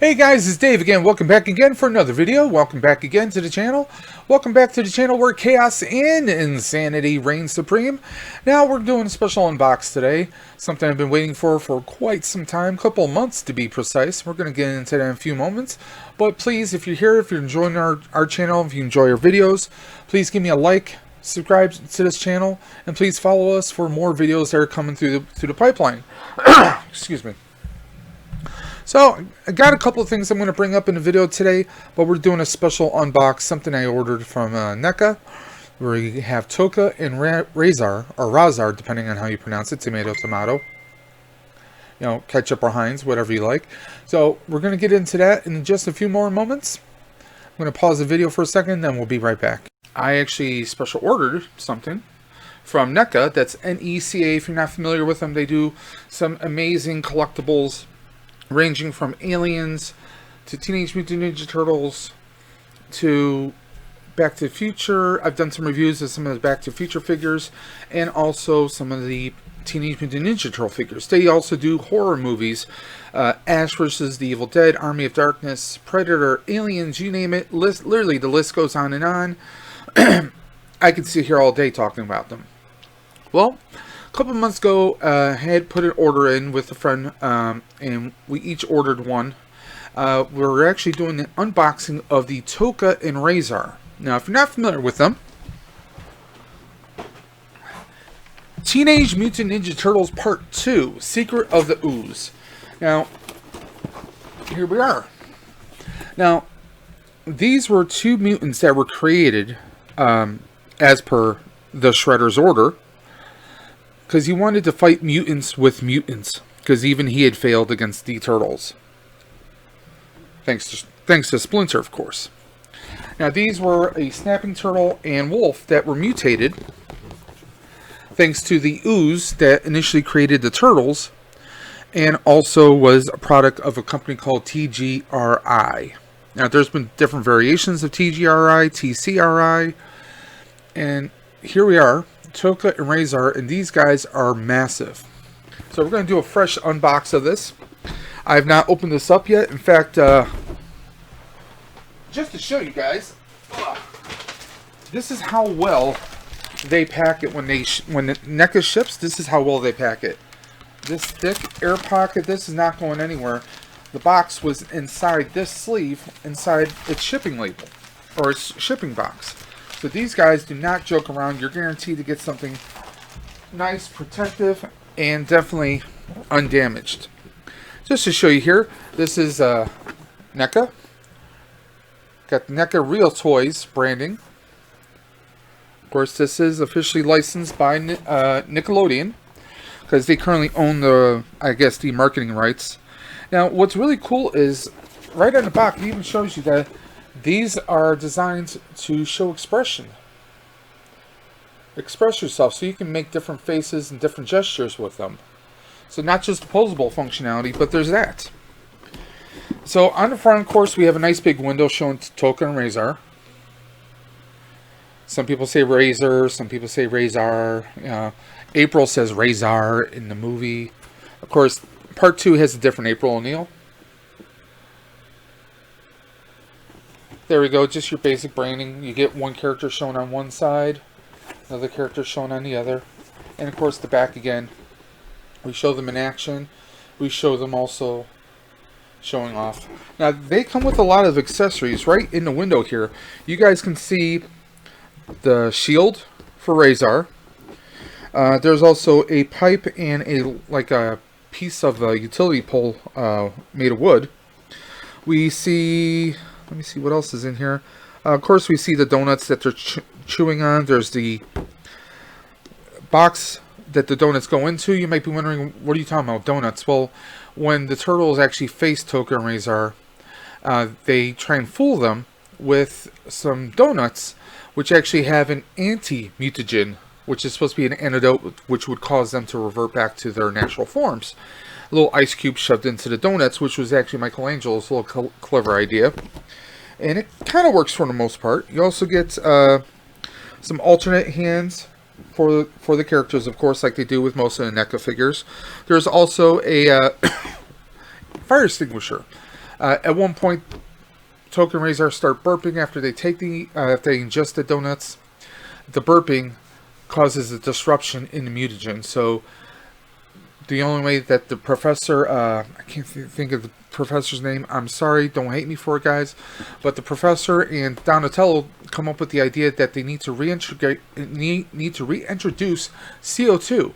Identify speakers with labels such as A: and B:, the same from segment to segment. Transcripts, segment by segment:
A: Hey guys, it's Dave again. Welcome back again for another video. Welcome back again to the channel. Welcome back to the channel where chaos and insanity reign supreme. Now we're doing a special unbox today. Something I've been waiting for quite some time, couple months to be precise. We're going to get into that in a few moments. But please, if you're here, if you're enjoying our channel, if you enjoy our videos, please give me a like, subscribe to this channel, and please follow us for more videos that are coming through the pipeline. Excuse me. So, I got a couple of things I'm going to bring up in the video today, but we're doing a special unbox, something I ordered from NECA, where you have Tokka and Razhar, or Razhar, depending on how you pronounce it, tomato, you know, ketchup or Heinz, whatever you like. So, we're going to get into that in just a few more moments. I'm going to pause the video for a second, then we'll be right back. I actually special ordered something from NECA, that's NECA. If you're not familiar with them, they do some amazing collectibles, ranging from Aliens to Teenage Mutant Ninja Turtles to Back to the Future. I've done some reviews of some of the Back to the Future figures and also some of the Teenage Mutant Ninja Turtle figures. They also do horror movies, Ash vs. the Evil Dead, Army of Darkness, Predator, Aliens, you name it. Literally, the list goes on and on. I could sit here all day talking about them. Well, a couple months ago, I had put an order in with a friend, and we each ordered one. We're actually doing an unboxing of the Tokka and Razhar. Now, if you're not familiar with them, Teenage Mutant Ninja Turtles Part 2, Secret of the Ooze. Now, here we are. Now, these were two mutants that were created as per the Shredder's order, because he wanted to fight mutants with mutants, because even he had failed against the Turtles. Thanks to Splinter, of course. Now, these were a snapping turtle and wolf that were mutated, thanks to the ooze that initially created the turtles, and also was a product of a company called TGRI. Now, there's been different variations of TGRI, TCRI, and here we are. Tokka and Razhar, and these guys are massive. So we're going to do a fresh unbox of this. I have not opened this up yet. In fact, just to show you guys, this is how well they pack it when the NECA ships. This is how well they pack it. This thick air pocket, this is not going anywhere. The box was inside this sleeve, inside its shipping label, or its shipping box. So these guys do not joke around. You're guaranteed to get something nice, protective, and definitely undamaged. Just to show you here, this is NECA. Got NECA Real Toys branding. Of course, this is officially licensed by Nickelodeon, because they currently own the, I guess, the marketing rights. Now, what's really cool is right on the box, it even shows you that these are designed to show expression. Express yourself, so you can make different faces and different gestures with them. So not just posable functionality, but there's that. So on the front, of course, we have a nice big window showing Tokka and Razhar. Some people say Razor, some people say Razhar. April says Razhar in the movie. Of course, Part 2 has a different April O'Neil. There we go, just your basic branding. You get one character shown on one side, another character shown on the other. And of course the back again. We show them in action. We show them also showing off. Now they come with a lot of accessories right in the window here. You guys can see the shield for Razhar. There's also a pipe and a piece of a utility pole made of wood. We see... Let me see what else is in here. Of course, we see the donuts that they're chewing on. There's the box that the donuts go into. You might be wondering, what are you talking about, donuts? Well, when the turtles actually face Tokka and Razhar, they try and fool them with some donuts, which actually have an anti-mutagen, which is supposed to be an antidote, which would cause them to revert back to their natural forms. A little ice cube shoved into the donuts, which was actually Michelangelo's little clever idea. And it kind of works for the most part. You also get some alternate hands for the characters, of course, like they do with most of the NECA figures. There's also a fire extinguisher. At one point, Tokka and Razhar start burping after they take if they ingest the donuts. The burping causes a disruption in the mutagen. So the only way that the professor, I can't think of the professor's name. I'm sorry, don't hate me for it, guys. But the professor and Donatello come up with the idea that they need to reintroduce CO2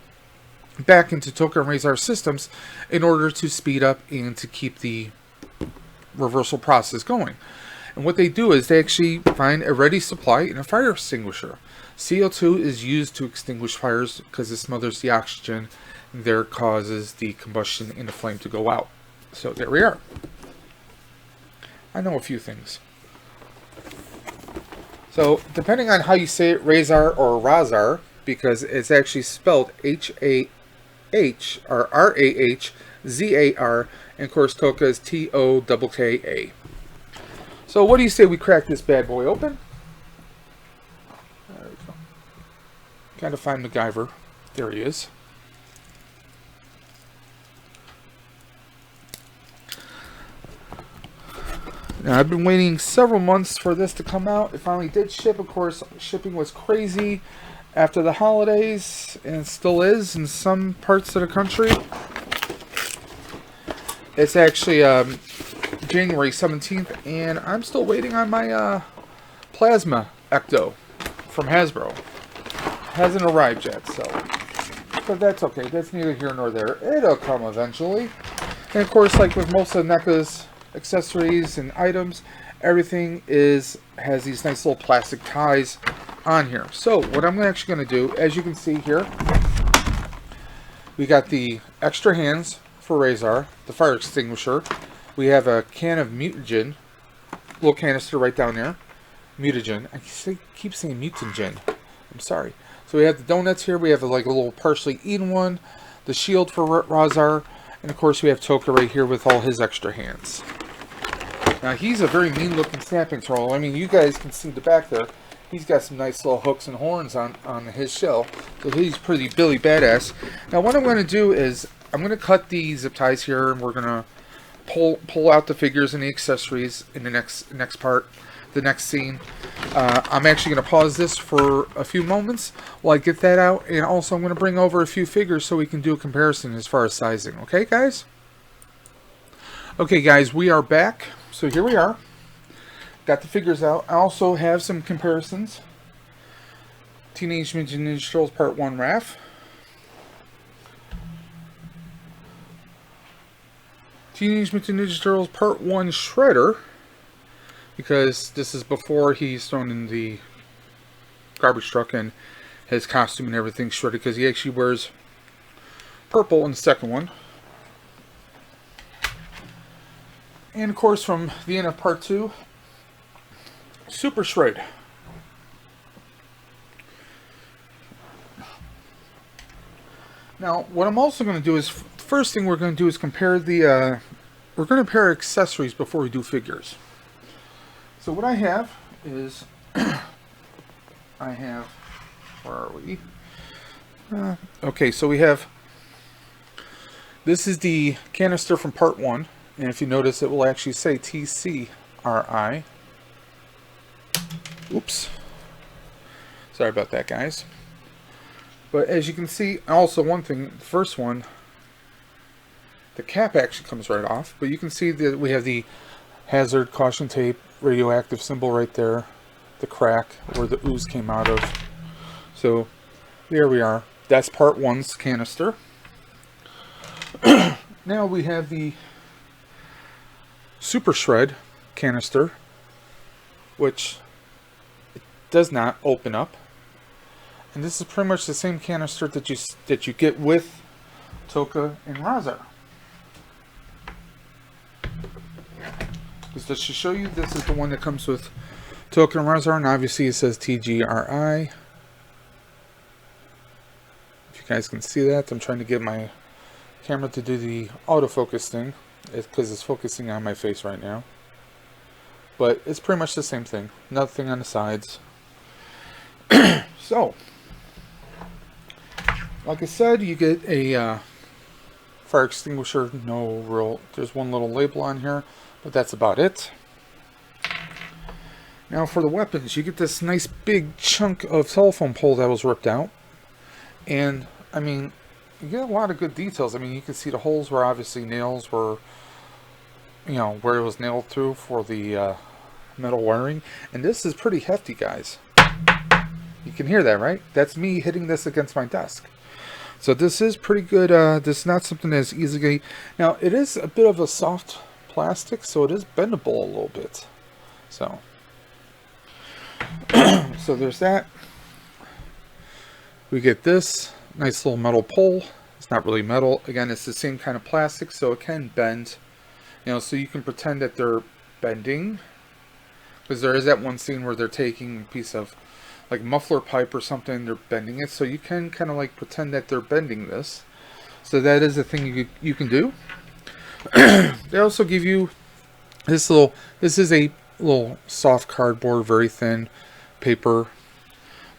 A: back into Tokka and Razhar systems in order to speed up and to keep the reversal process going. And what they do is they actually find a ready supply in a fire extinguisher. CO2 is used to extinguish fires because it smothers the oxygen and there causes the combustion in the flame to go out. So there we are. I know a few things. So depending on how you say it, Razhar or Razhar, because it's actually spelled H-A-H or R-A-H-Z-A-R, and of course Tokka is T-O-K-K-A. So what do you say we crack this bad boy open? There we go. Gotta find MacGyver. There he is. Now, I've been waiting several months for this to come out. It finally did ship. Of course, shipping was crazy after the holidays, and it still is in some parts of the country. It's actually January 17th, and I'm still waiting on my plasma ecto from Hasbro. Hasn't arrived yet, so. But that's okay. That's neither here nor there. It'll come eventually. And of course, like with most of NECA's accessories and items, everything has these nice little plastic ties on here. So what I'm actually going to do, as you can see here, we got the extra hands for Razhar, the fire extinguisher. We have a can of mutagen, little canister right down there. Mutagen. I keep saying mutagen. I'm sorry. So we have the donuts here. We have like a little partially eaten one, the shield for Razhar, and of course we have Tokka right here with all his extra hands. Now he's a very mean looking snapping turtle. I mean, you guys can see the back there. He's got some nice little hooks and horns on his shell. So he's pretty Billy badass. Now what I'm going to do is I'm going to cut the zip ties here, and we're going to pull out the figures and the accessories in the next part, the next scene. I'm actually going to pause this for a few moments while I get that out, and also I'm going to bring over a few figures so we can do a comparison as far as sizing. Okay, guys? Okay, guys, we are back. So here we are. Got the figures out. I also have some comparisons. Teenage Mutant Ninja Turtles Part 1 Raph. Teenage Mutant Ninja Turtles Part 1 Shredder. Because this is before he's thrown in the garbage truck and his costume and everything shredded, because he actually wears purple in the second one. And of course from the end of Part 2, Super Shred. Now, what I'm also going to do is, first thing we're going to do is compare the, we're going to compare accessories before we do figures. So what I have is, I have, where are we? Okay, so we have, this is the canister from Part 1, and if you notice it will actually say TCRI. Oops. Sorry about that, guys. But as you can see, also one thing, the first one, the cap actually comes right off, but you can see that we have the hazard caution tape, radioactive symbol right there, the crack where the ooze came out of. So there we are. That's Part 1's canister. Now we have the Super Shred canister, which it does not open up. And this is pretty much the same canister that you get with Tokka and Razhar. Just to show you, this is the one that comes with Tokka and Razhar, and obviously it says TGRI. If you guys can see that, I'm trying to get my camera to do the autofocus thing, because it's focusing on my face right now. But it's pretty much the same thing. Nothing on the sides. So, like I said, you get a Fire extinguisher, no real, there's one little label on here, but that's about it. Now for the weapons, you get this nice big chunk of telephone pole that was ripped out. And, I mean, you get a lot of good details. I mean, you can see the holes where obviously nails were, you know, where it was nailed through for the metal wiring. And this is pretty hefty, guys. You can hear that, right? That's me hitting this against my desk. So this is pretty good. This is not something that's easily... Now, it is a bit of a soft plastic, so it is bendable a little bit. So, so there's that. We get this nice little metal pole. It's not really metal. Again, it's the same kind of plastic, so it can bend. You know, so you can pretend that they're bending. Because there is that one scene where they're taking a piece of like muffler pipe or something, they're bending it, so you can kind of like pretend that they're bending this. So that is a thing you can do. They also give you this little, this is a little soft cardboard, very thin paper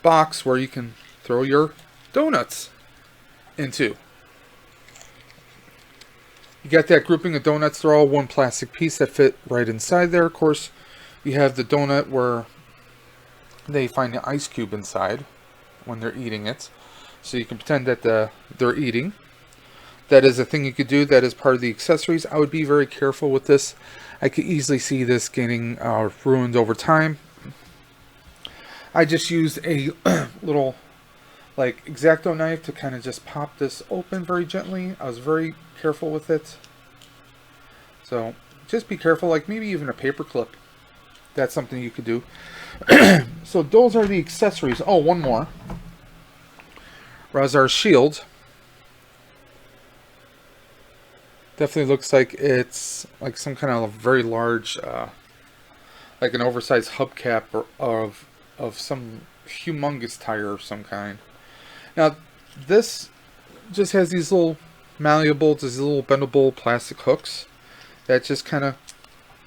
A: box where you can throw your donuts into. You got that grouping of donuts, they're all one plastic piece that fit right inside there. Of course, you have the donut where they find the ice cube inside when they're eating it, so you can pretend that they're eating. That is a thing you could do. That is part of the accessories. I would be very careful with this. I could easily see this getting ruined over time. I just used a little like X-Acto knife to kind of just pop this open very gently. I was very careful with it. So just be careful, like maybe even a paper clip. That's something you could do. So those are the accessories. Oh, one more. Razhar's shield. Definitely looks like it's like some kind of very large, like an oversized hubcap of some humongous tire of some kind. Now, this just has these little malleable, these little bendable plastic hooks that just kind of,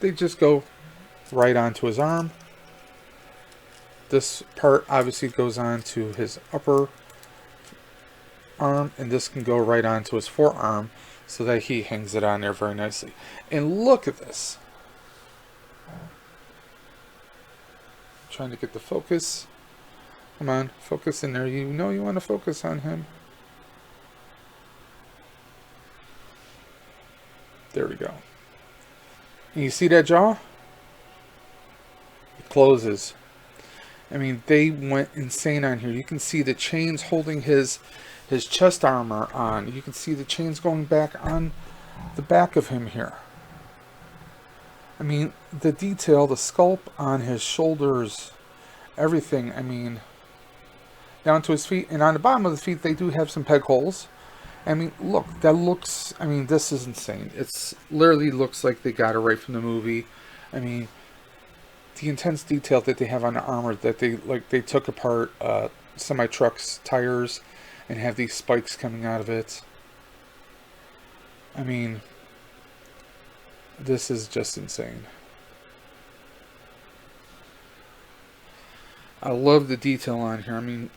A: they just go right onto his arm. This part obviously goes on to his upper arm, and this can go right onto his forearm so that he hangs it on there very nicely. And look at this. I'm trying to get the focus. Come on, focus in there. You know you want to focus on him. There we go. And you see that jaw? It closes. I mean, they went insane on here. You can see the chains holding his chest armor on. You can see the chains going back on the back of him here. I mean, the detail, the sculpt on his shoulders, everything. I mean, down to his feet. And on the bottom of the feet, they do have some peg holes. I mean, look, that looks, I mean, this is insane. It's literally looks like they got it right from the movie. I mean, the intense detail that they have on the armor, that they took apart semi-trucks tires and have these spikes coming out of it. I mean, this is just insane. I love the detail on here. I mean,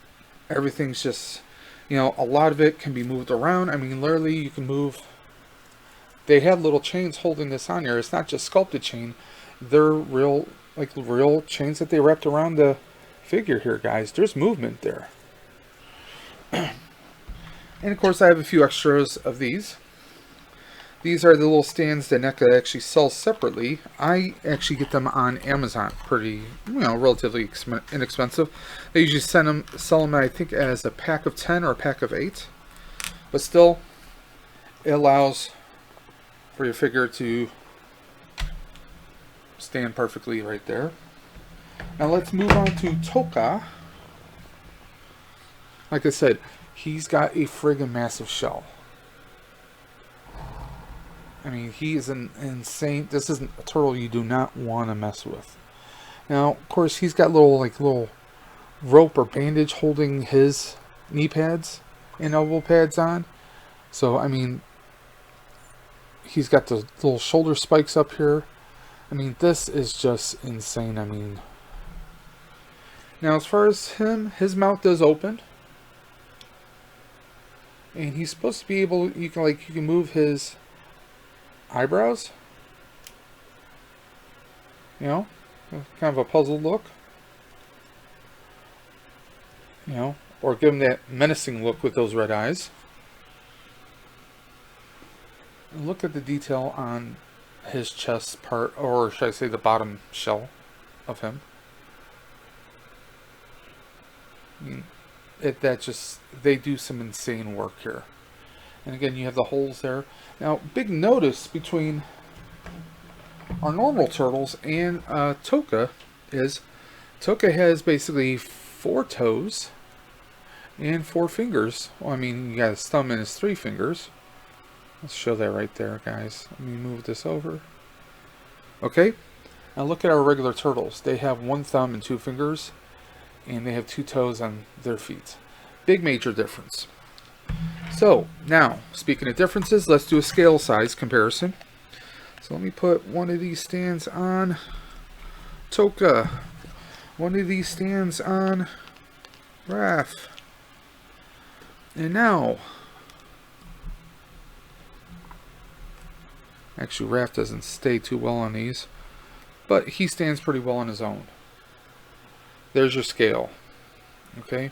A: everything's just, you know, a lot of it can be moved around. I mean, literally you can move. They had little chains holding this on here. It's not just sculpted chain. They're real, like real chains that they wrapped around the figure here, guys. There's movement there. And of course I have a few extras of these. These are the little stands that NECA actually sells separately. I actually get them on Amazon, pretty, you know, relatively inexpensive. They usually sell them, I think, as a pack of 10 or a pack of 8. But still, it allows for your figure to stand perfectly right there. Now let's move on to Tokka. Like I said, he's got a friggin' massive shell. I mean, he is an insane. This isn't a turtle you do not want to mess with. Now, of course, he's got little rope or bandage holding his knee pads and elbow pads on. So, I mean, he's got the little shoulder spikes up here. I mean, this is just insane. I mean, now as far as him, his mouth does open. And he's supposed to be able, you can move his eyebrows. You know, kind of a puzzled look. You know, or give him that menacing look with those red eyes. And look at the detail on his chest part, or should I say the bottom shell of him. I mean, they do some insane work here. And again, you have the holes there. Now, big notice between our normal turtles and Tokka is Tokka has basically 4 toes and 4 fingers. Well, I mean, you got his thumb and his 3 fingers. Let's show that right there, guys. Let me move this over. Okay. Now look at our regular turtles. They have 1 thumb and 2 fingers, and they have 2 toes on their feet. Big major difference. So, now, speaking of differences, let's do a scale size comparison. So let me put one of these stands on Tokka. One of these stands on Raph. And now, actually Raph doesn't stay too well on these, but he stands pretty well on his own. There's your scale. Okay?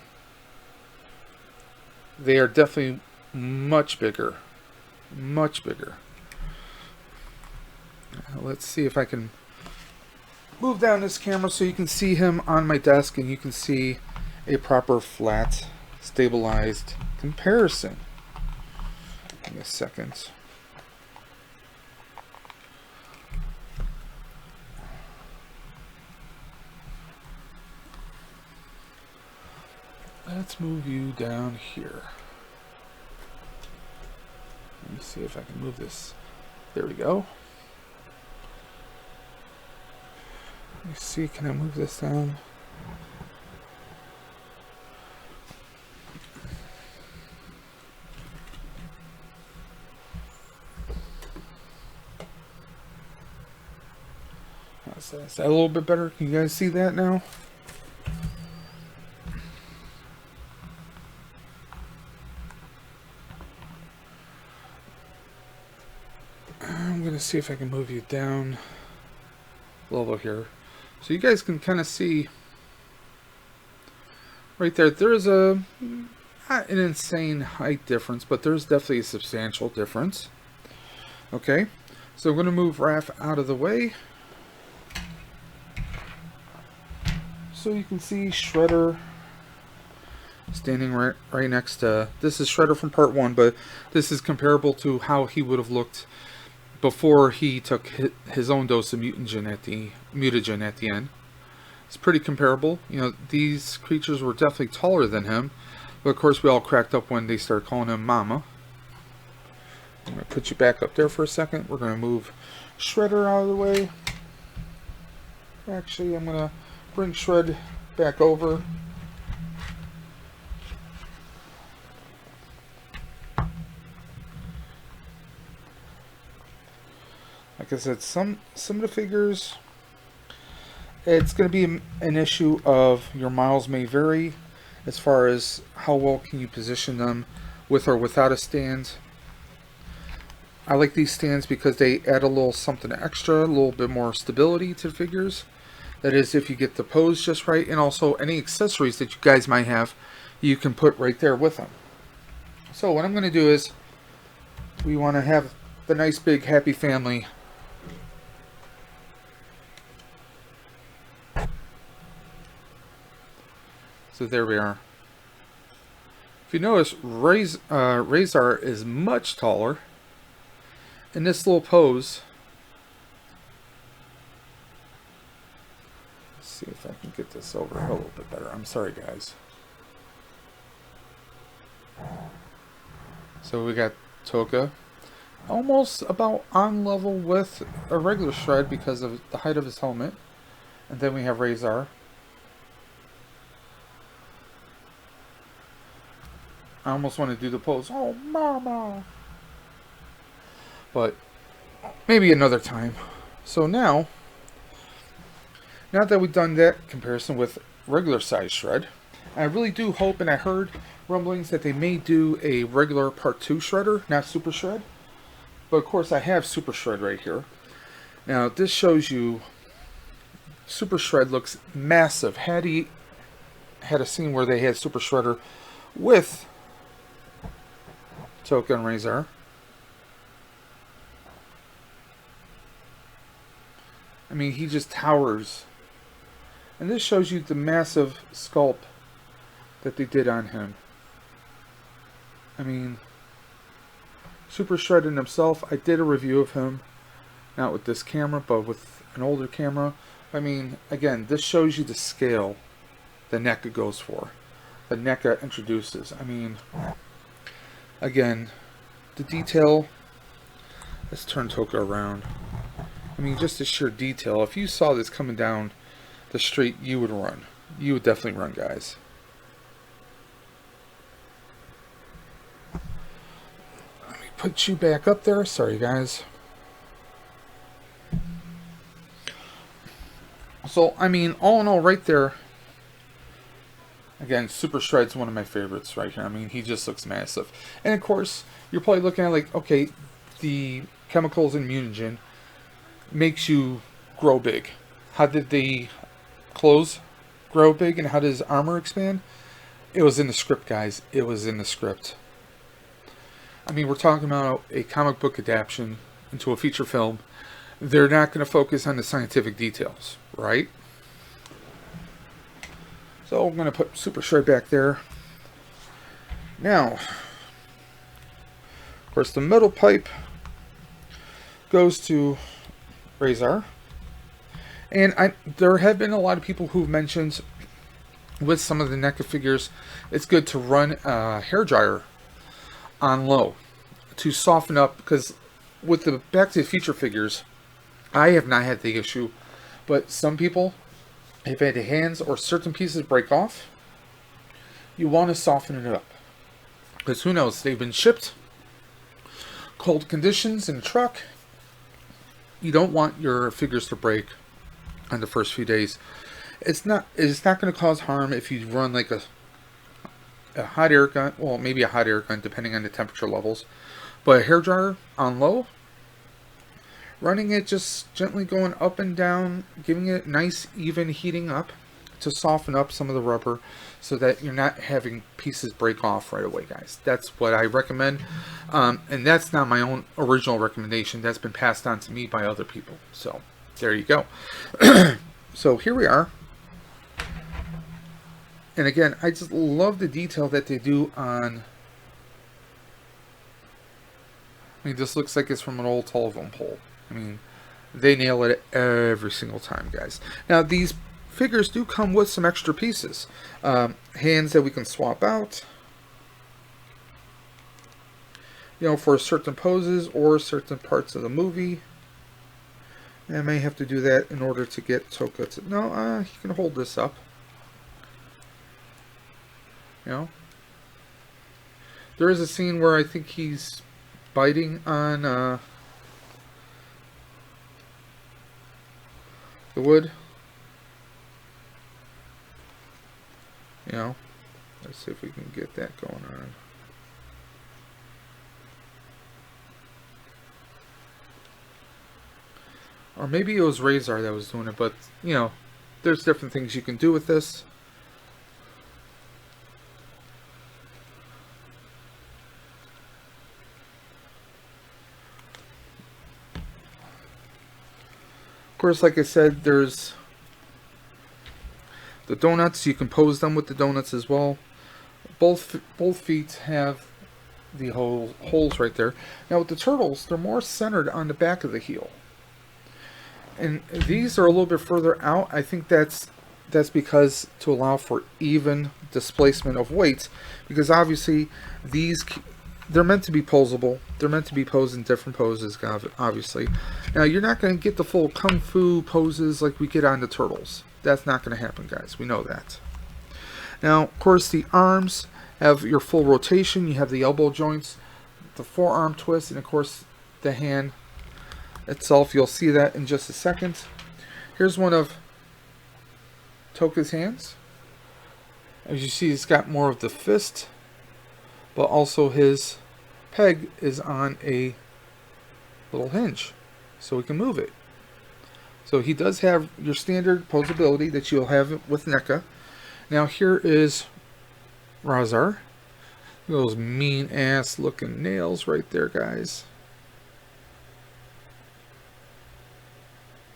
A: They are definitely much bigger. Much bigger. Let's see if I can move down this camera so you can see him on my desk and you can see a proper flat, stabilized comparison. Give me a second. Let's move you down here. Let me see if I can move this. There we go. Let me see, can I move this down? Is that a little bit better? Can you guys see that now? I'm going to see if I can move you down a little here. So you guys can kind of see right there, there's not an insane height difference, but there's definitely a substantial difference. Okay, so I'm going to move Raph out of the way. So you can see Shredder standing right next to, this is Shredder from part 1, but this is comparable to how he would have looked before he took his own dose of mutagen at the end. It's pretty comparable. You know, these creatures were definitely taller than him, but of course we all cracked up when they started calling him Mama. I'm going to put you back up there for a second. We're going to move Shredder out of the way. Actually, I'm going to bring Shred back over. Like I said, some of the figures, it's going to be an issue of your miles may vary as far as how well can you position them with or without a stand. I like these stands because they add a little something extra, a little bit more stability to the figures. That is, if you get the pose just right, and also any accessories that you guys might have, you can put right there with them. So what I'm going to do is, we want to have the nice big happy family. So there we are. If you notice, Razhar is much taller. In this little pose, let's see if I can get this over a little bit better. I'm sorry, guys. So we got Tokka, almost about on level with a regular Shred because of the height of his helmet. And then we have Razhar. I almost want to do the pose, oh mama, but maybe another time. So now that we've done that comparison with regular size Shred, I really do hope, and I heard rumblings that they may do a regular Part 2 shredder, not Super Shred. But of course I have Super Shred right here. Now this shows you Super Shred looks massive. Had he had a scene where they had Super Shredder with Tokka and Razhar. I mean, he just towers. And this shows you the massive sculpt that they did on him. I mean, Super Shredded himself. I did a review of him, not with this camera, but with an older camera. I mean, again, this shows you the scale the NECA goes for. The NECA introduces. I mean, again, the detail. Let's turn Tokka around. I mean, just the sheer detail. If you saw this coming down the street, you would run. You would definitely run, guys. Let me put you back up there. Sorry, guys. So, I mean, all in all, right there. Again, Super Shred's one of my favorites right here. I mean, he just looks massive. And of course, you're probably looking at like, okay, the chemicals in Mutant makes you grow big. How did the clothes grow big and how does armor expand? It was in the script, guys. It was in the script. I mean, we're talking about a comic book adaptation into a feature film. They're not going to focus on the scientific details, right? So I'm going to put Super Shred back there. Now, of course, the metal pipe goes to Razhar. And there have been a lot of people who've mentioned with some of the NECA figures, it's good to run a hairdryer on low to soften up, because with the Back to the Future figures, I have not had the issue, but some people have had hands or certain pieces break off. You want to soften it up, because who knows, they've been shipped cold conditions in a truck. You don't want your figures to break on the first few days. It's not going to cause harm if you run like a hot air gun, well, maybe a hot air gun depending on the temperature levels, but a hairdryer on low, running it just gently going up and down, giving it nice even heating up to soften up some of the rubber so that you're not having pieces break off right away, guys. That's what I recommend, and that's not my own original recommendation. That's been passed on to me by other people. So there you go. So here we are. And again, I just love the detail that they do on... I mean, this looks like it's from an old telephone pole. I mean, they nail it every single time, guys. Now, these figures do come with some extra pieces. Hands that we can swap out. You know, for certain poses or certain parts of the movie. I may have to do that in order to get Tokka to... No, he can hold this up. You know? There is a scene where I think he's biting on the wood. You know? Let's see if we can get that going on. Or maybe it was Razhar that was doing it, but, you know, there's different things you can do with this. Of course, like I said, there's the donuts. You can pose them with the donuts as well. Both feet have the holes right there. Now with the turtles, they're more centered on the back of the heel. And these are a little bit further out. I think that's because to allow for even displacement of weight, because obviously they're meant to be posable. They're meant to be posed in different poses, obviously. Now you're not going to get the full kung fu poses like we get on the turtles. That's not going to happen, guys. We know that. Now, of course, the arms have your full rotation. You have the elbow joints, the forearm twist, and of course the hand itself. You'll see that in just a second. Here's one of Tokka's hands. As you see, he's got more of the fist, but also his peg is on a little hinge, so we can move it. So he does have your standard posability that you'll have with NECA. Now here is Razhar. Those mean ass looking nails right there, guys.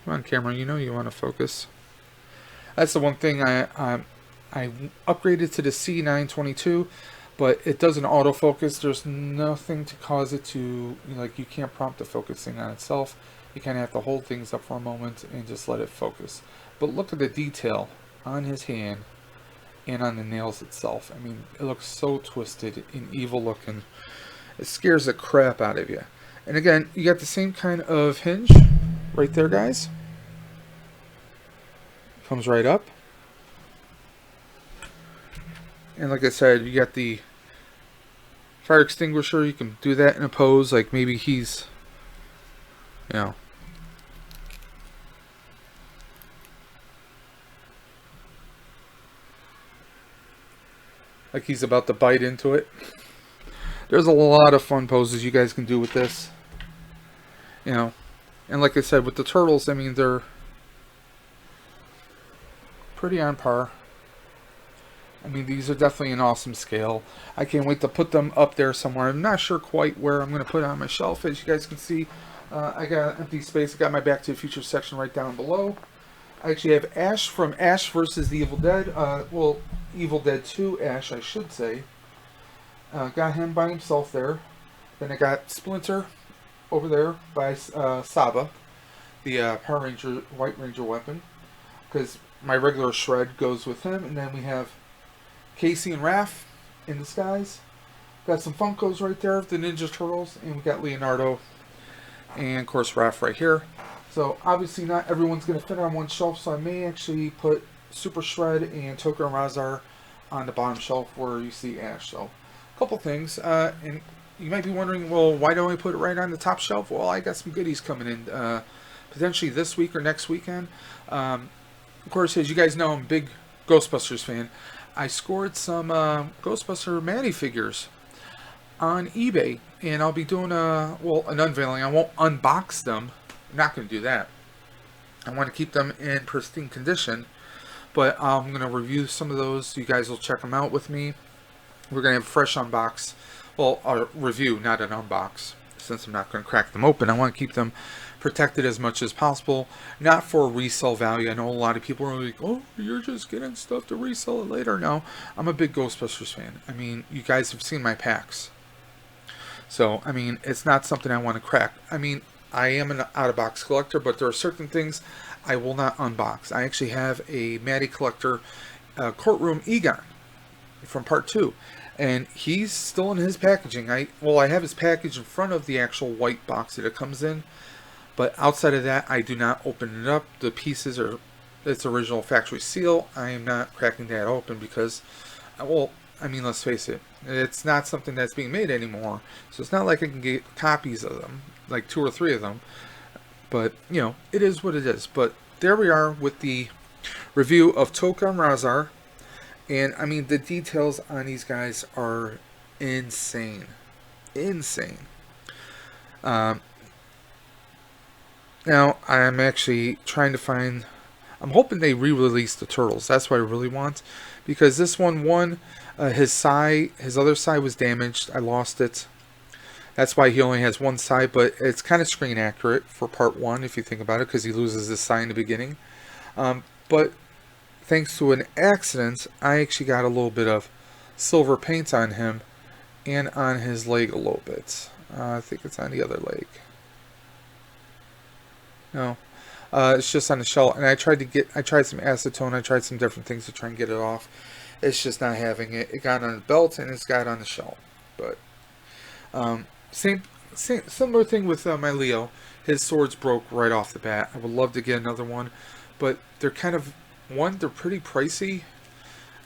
A: Come on, camera, you know you want to focus. That's the one thing I upgraded to the C922, but it doesn't autofocus. There's nothing to cause it to, like, you can't prompt the focusing on itself. You kind of have to hold things up for a moment and just let it focus. But look at the detail on his hand and on the nails itself. I mean, it looks so twisted and evil looking. It scares the crap out of you. And again, you got the same kind of hinge right there, guys. Comes right up. And like I said, you got the fire extinguisher. You can do that in a pose, like maybe he's, you know, like he's about to bite into it. There's a lot of fun poses you guys can do with this, you know. And like I said, with the turtles, I mean, they're pretty on par. I mean, these are definitely an awesome scale. I can't wait to put them up there somewhere. I'm not sure quite where I'm going to put it on my shelf. As you guys can see, I got empty space. I got my Back to the Future section right down below. I actually have Ash from Ash versus the Evil Dead. Well, Evil Dead 2 Ash, I should say. Got him by himself there. Then I got Splinter over there by Saba, the Power Ranger, White Ranger weapon. Because my regular Shred goes with him. And then we have Casey and Raph in disguise. Got some Funkos right there of the Ninja Turtles. And we got Leonardo and, of course, Raph right here. So, obviously not everyone's going to fit on one shelf. So, I may actually put Super Shred and Tokka and Razhar on the bottom shelf where you see Ash. So, a couple things. And you might be wondering, well, why don't I put it right on the top shelf? Well, I got some goodies coming in potentially this week or next weekend. Of course, as you guys know, I'm a big Ghostbusters fan. I scored some Ghostbuster Maddie figures on eBay, and I'll be doing an unveiling. I won't unbox them. I'm not going to do that. I want to keep them in pristine condition, but I'm going to review some of those. You guys will check them out with me. We're going to have a fresh unbox. Well, a review, not an unbox, since I'm not going to crack them open. I want to keep them protected as much as possible, not for resale value. I know a lot of people are like, oh, you're just getting stuff to resell it later. No, I'm a big Ghostbusters fan. I mean, you guys have seen my packs. So, I mean, it's not something I want to crack. I mean, I am an out-of-box collector, but there are certain things I will not unbox. I actually have a Maddie Collector Courtroom Egon from Part 2. And he's still in his packaging. I have his package in front of the actual white box that it comes in. But outside of that, I do not open it up. The pieces are its original factory seal. I am not cracking that open because, well, I mean, let's face it. It's not something that's being made anymore. So it's not like I can get copies of them, like 2 or 3 of them. But, you know, it is what it is. But there we are with the review of Tokka and Razhar. And, I mean, the details on these guys are insane. Insane. Now, I'm actually trying to find... I'm hoping they re-release the Turtles. That's what I really want. Because this one, his other side was damaged. I lost it. That's why he only has one side. But it's kind of screen accurate for Part 1, if you think about it. Because he loses his side in the beginning. But thanks to an accident, I actually got a little bit of silver paint on him. And on his leg a little bit. I think it's on the other leg. No, it's just on the shell, and I tried some acetone, I tried some different things to try and get it off. It's just not having it. It got on the belt, and it's got on the shell. But similar thing with my Leo. His swords broke right off the bat. I would love to get another one, but they're kind of they're pretty pricey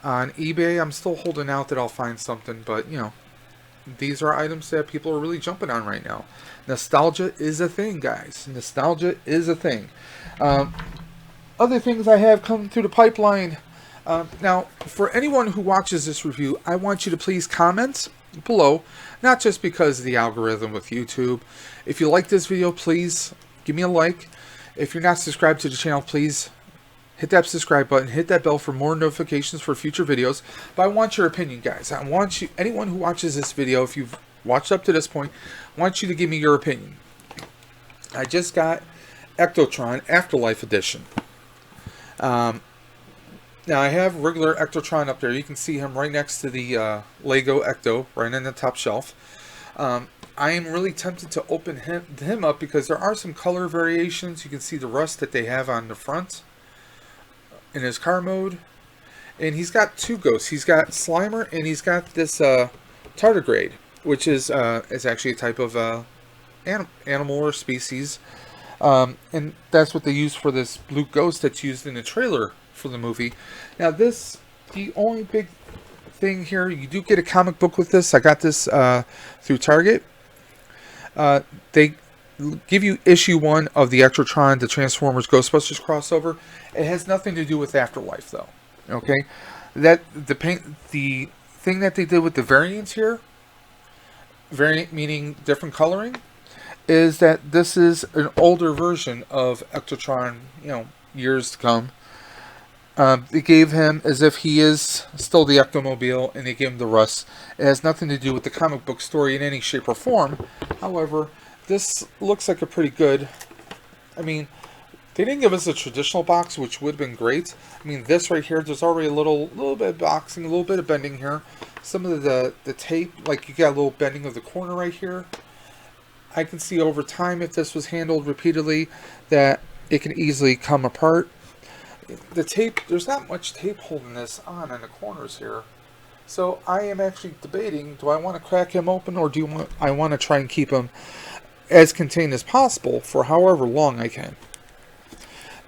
A: on eBay. I'm still holding out that I'll find something, but you know. These are items that people are really jumping on right now. Nostalgia is a thing, guys. Nostalgia is a thing. Other things I have come through the pipeline. Now, for anyone who watches this review, I want you to please comment below, not just because of the algorithm with YouTube. If you like this video, please give me a like. If you're not subscribed to the channel, please hit that subscribe button, hit that bell for more notifications for future videos. But I want your opinion, guys. I want you, anyone who watches this video, if you've watched up to this point, I want you to give me your opinion. I just got Ectotron Afterlife Edition. Now I have regular Ectotron up there. You can see him right next to the Lego Ecto, right on the top shelf. I am really tempted to open him up because there are some color variations. You can see the rust that they have on the front in his car mode. And he's got two ghosts. He's got Slimer and he's got this tardigrade, which is actually a type of animal or species. And that's what they use for this blue ghost that's used in the trailer for the movie. Now the only big thing here, you do get a comic book with this. I got this through Target. They give you issue 1 of the Ectotron, the Transformers Ghostbusters crossover. It has nothing to do with Afterlife though. Okay, the thing that they did with the variants here, variant meaning different coloring, is that this is an older version of Ectotron, years to come. They gave him as if he is still the Ectomobile, and they gave him the rust. It has nothing to do with the comic book story in any shape or form. However, this looks like a pretty good, I mean, they didn't give us a traditional box, which would have been great. I mean, this right here, there's already a little bit of boxing, a little bit of bending here. Some of the tape, like you got a little bending of the corner right here. I can see over time, if this was handled repeatedly, that it can easily come apart. The tape, there's not much tape holding this on in the corners here. So I am actually debating, do I want to crack him open, or I want to try and keep him as contained as possible for however long I can.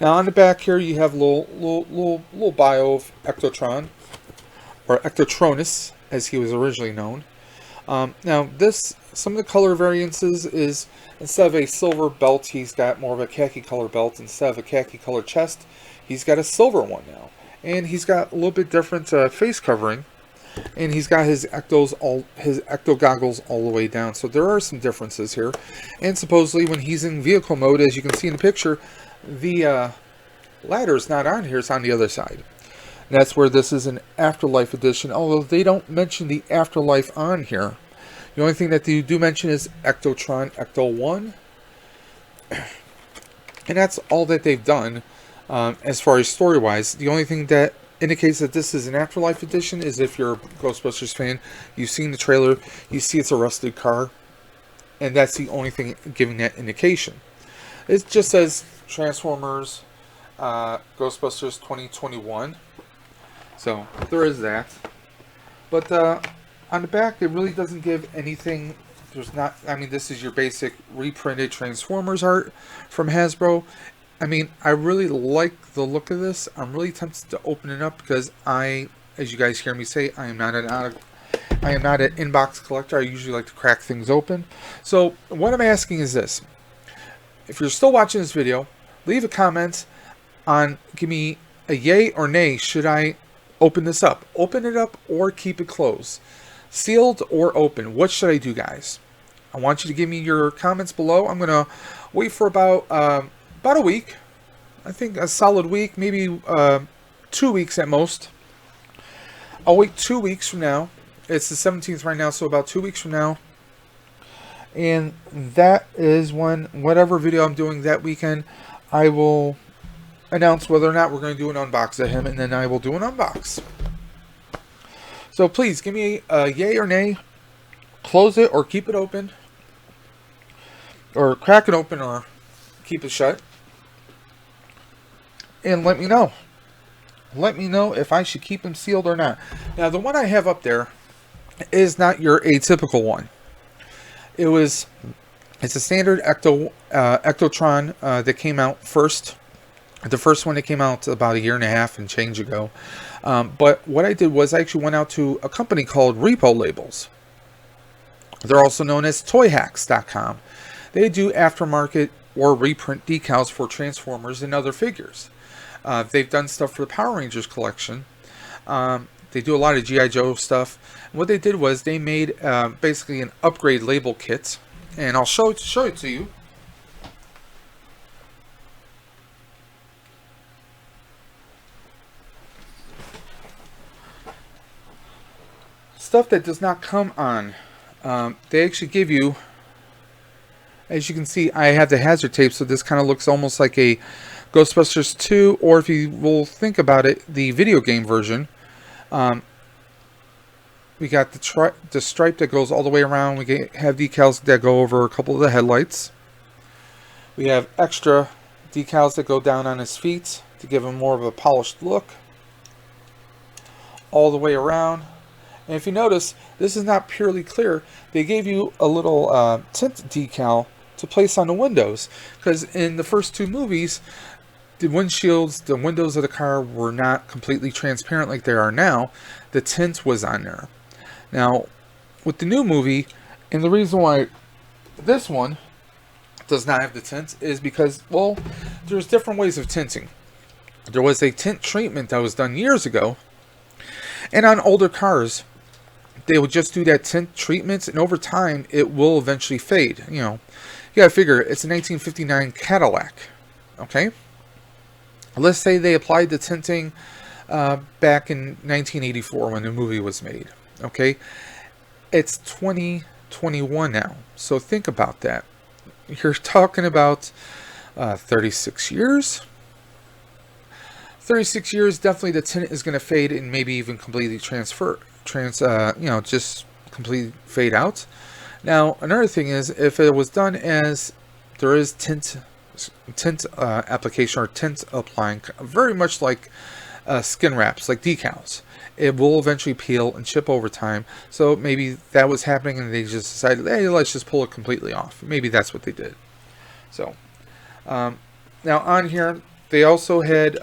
A: Now on the back here you have little bio of Ectotron, or Ectotronus as he was originally known. Now some of the color variances is, instead of a silver belt, he's got more of a khaki color belt. Instead of a khaki color chest, he's got a silver one now. And he's got a little bit different face covering. And he's got his ecto goggles all the way down. So there are some differences here. And supposedly when he's in vehicle mode, as you can see in the picture, the ladder is not on here, it's on the other side. And that's where this is an Afterlife edition, although they don't mention the Afterlife on here. The only thing that they do mention is Ectotron Ecto 1. And that's all that they've done as far as story-wise. The only thing that indicates that this is an Afterlife edition is if you're a Ghostbusters fan, you've seen the trailer, you see it's a rusted car, and that's the only thing giving that indication. It just says Transformers Ghostbusters 2021. So there is that. But on the back, it really doesn't give anything. There's not, I mean, this is your basic reprinted Transformers art from Hasbro. I mean, I really like the look of this. I'm really tempted to open it up because as you guys hear me say, I am not an inbox collector. I usually like to crack things open. So what I'm asking is this. If you're still watching this video, leave a comment on, give me a yay or nay. Should I open this up? Open it up or keep it closed? Sealed or open? What should I do, guys? I want you to give me your comments below. I'm going to wait for about a week. I think a solid week, maybe 2 weeks at most. I'll wait 2 weeks from now. It's the 17th right now, so about 2 weeks from now. And that is when, whatever video I'm doing that weekend, I will announce whether or not we're going to do an unbox of him, and then I will do an unbox. So please give me a yay or nay. Close it or keep it open, or crack it open or keep it shut, and let me know. Let me know if I should keep him sealed or not. Now the one I have up there is not your atypical one. It's a standard Ectotron that came out first. The first one that came out about 1.5 years and change ago. But what I did was I actually went out to a company called Repo Labels. They're also known as toyhacks.com. They do aftermarket or reprint decals for Transformers and other figures. They've done stuff for the Power Rangers collection. They do a lot of G.I. Joe stuff. And what they did was they made basically an upgrade label kit, and I'll show it to you. Stuff that does not come on. They actually give you, as you can see, I have the hazard tape, so this kind of looks almost like a Ghostbusters 2, or if you will think about it, the video game version. We got the stripe that goes all the way around. We have decals that go over a couple of the headlights. We have extra decals that go down on his feet to give him more of a polished look. All the way around. And if you notice, this is not purely clear. They gave you a little tint decal to place on the windows. Because in the first two movies, the windshields, the windows of the car were not completely transparent like they are now. The tint was on there. Now, with the new movie, and the reason why this one does not have the tint is because, well, there's different ways of tinting. There was a tint treatment that was done years ago. And on older cars, they would just do that tint treatment, and over time, it will eventually fade. You know, you gotta figure, it's a 1959 Cadillac, okay? Let's say they applied the tinting back in 1984 when the movie was made, okay? It's 2021 now, so think about that. You're talking about 36 years. 36 years, definitely the tint is going to fade and maybe even completely just completely fade out. Now, another thing is, if it was done as there is tint application or tint applying, very much like skin wraps, like decals, it will eventually peel and chip over time. So maybe that was happening and they just decided, hey, let's just pull it completely off. Maybe that's what they did. So, now on here, they also had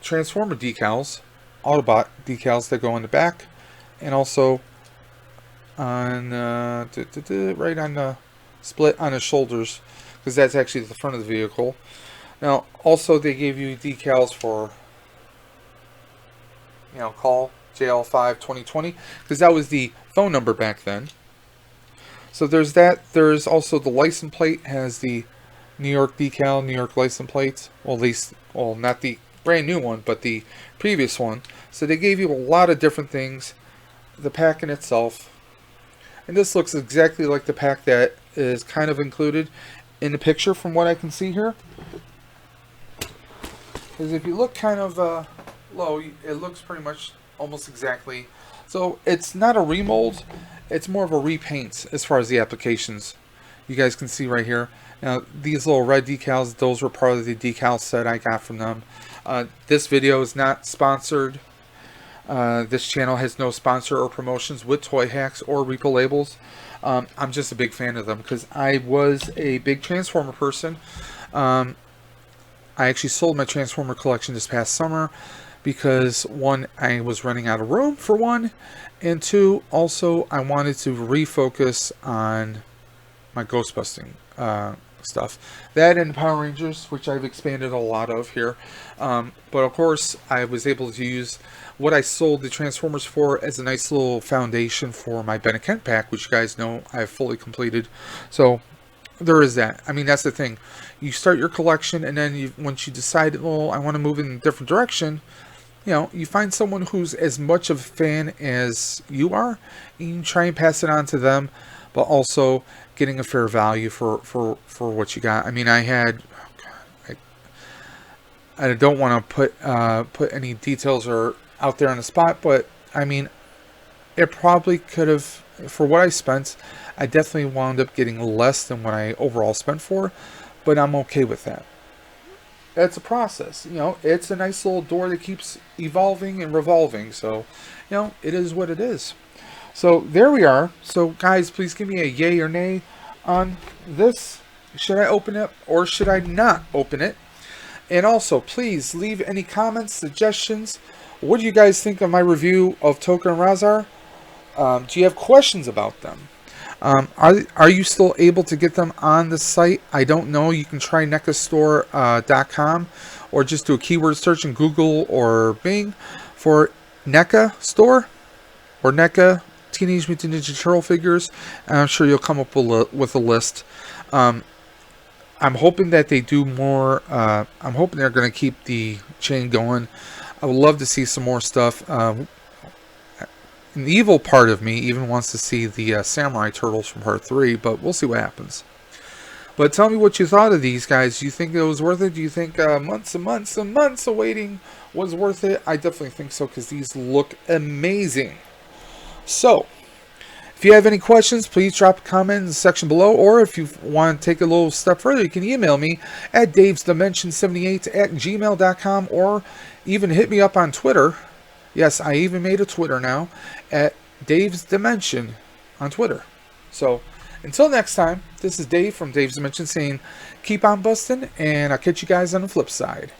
A: Transformer decals, Autobot decals that go in the back, and also on right on the split on the shoulders, because that's actually the front of the vehicle. Now, also they gave you decals for, you know, call JL5 2020, because that was the phone number back then. So there's that. There's also the license plate has the New York decal, New York license plates. Well, at least, well, not the brand new one, but the previous one. So they gave you a lot of different things. The pack in itself, and this looks exactly like the pack that is kind of included in the picture from what I can see here. Because if you look kind of low, it looks pretty much almost exactly. So it's not a remold, it's more of a repaint as far as the applications. You guys can see right here. Now, these little red decals, those were part of the decal set I got from them. This video is not sponsored. This channel has no sponsor or promotions with Toy Hacks or Repo Labels. I'm just a big fan of them because I was a big Transformer person. I actually sold my Transformer collection this past summer because, one, I was running out of room for one, and two, also I wanted to refocus on my ghost busting stuff. That and Power Rangers, which I've expanded a lot of here. But of course, I was able to use what I sold the Transformers for as a nice little foundation for my Ben and Kent pack, which you guys know I've fully completed. So there is that. I mean, that's the thing. You start your collection, and then once you decide, well, I want to move in a different direction, you know, you find someone who's as much of a fan as you are, and you try and pass it on to them, but also getting a fair value for what you got. I mean, I had, I don't want to put any details or out there on the spot, but I mean, it probably could have, for what I spent, I definitely wound up getting less than what I overall spent for, but I'm okay with that. It's a process, you know, it's a nice little door that keeps evolving and revolving, so, you know, it is what it is. So there we are. So guys, please give me a yay or nay on this. Should I open it or should I not open it? And also, please leave any comments, suggestions. What do you guys think of my review of Tokka and Razhar? Do you have questions about them? Are you still able to get them on the site? I don't know. You can try NECAstore.com or just do a keyword search in Google or Bing for NECA store, or NECA Teenage Mutant Ninja Turtle figures, and I'm sure you'll come up with a list. I'm hoping that they do more. I'm hoping they're going to keep the chain going. I would love to see some more stuff. An evil part of me even wants to see the Samurai Turtles from Part 3, but we'll see what happens. But tell me what you thought of these guys. Do you think it was worth it? Do you think months and months and months of waiting was worth it? I definitely think so, because these look amazing. So, if you have any questions, please drop a comment in the section below. Or if you want to take a little step further, you can email me at davesdimension78@gmail.com, or even hit me up on Twitter. Yes, I even made a Twitter now, at Dave's Dimension on Twitter. So, until next time, this is Dave from Dave's Dimension saying, keep on busting, and I'll catch you guys on the flip side.